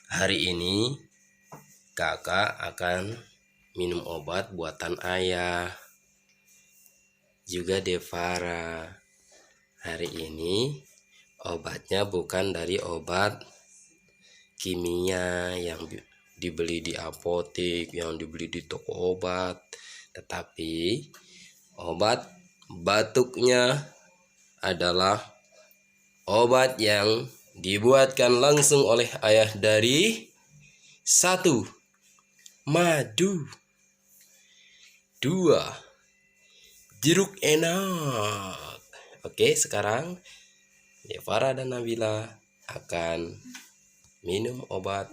Hari ini kakak akan minum obat buatan ayah, juga Devara. Hari ini obatnya bukan dari obat kimia yang dibeli di apotek, yang dibeli di toko obat, tetapi obat batuknya adalah obat yang dibuatkan langsung oleh ayah dari 1. Madu, 2. Jeruk enak. Oke, sekarang Devara dan Nabila akan minum obat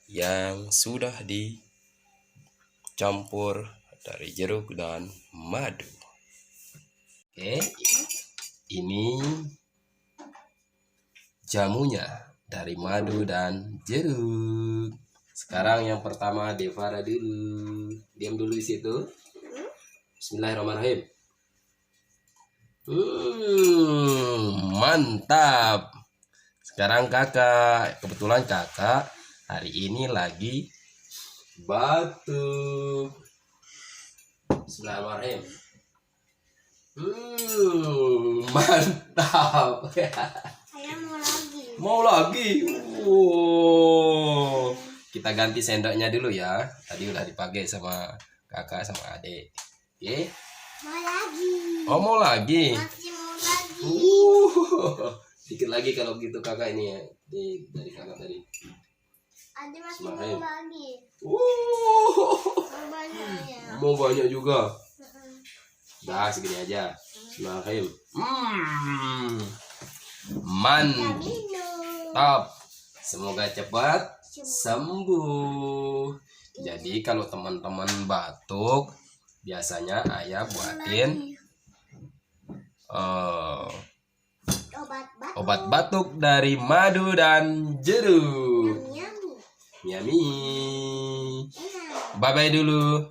yang sudah dicampur dari jeruk dan madu. Oke, ini jamunya dari madu dan jeruk. Sekarang yang pertama Devara dulu. Diam dulu di situ. Bismillahirrahmanirrahim. Mantap. Sekarang kakak, kebetulan kakak hari ini lagi batuk. Bismillahirrahmanirrahim. Mantap. Mau lagi. Kita ganti sendoknya dulu ya. Tadi udah dipakai sama kakak sama adik. Oke. Mau lagi. Oh, mau lagi. Masih mau lagi. Dikit lagi kalau gitu kakak ini ya. Dari kakak tadi. Ada masih mau lagi. Mau banyak ya. Mau banyak juga. Dah segini aja. Bismillahirrahmanirrahim. Mantap. Semoga cepat sembuh. Jadi kalau teman-teman batuk, biasanya ayah buatin obat batuk dari madu dan jeruk. Yummy. Yummy. Bye bye dulu.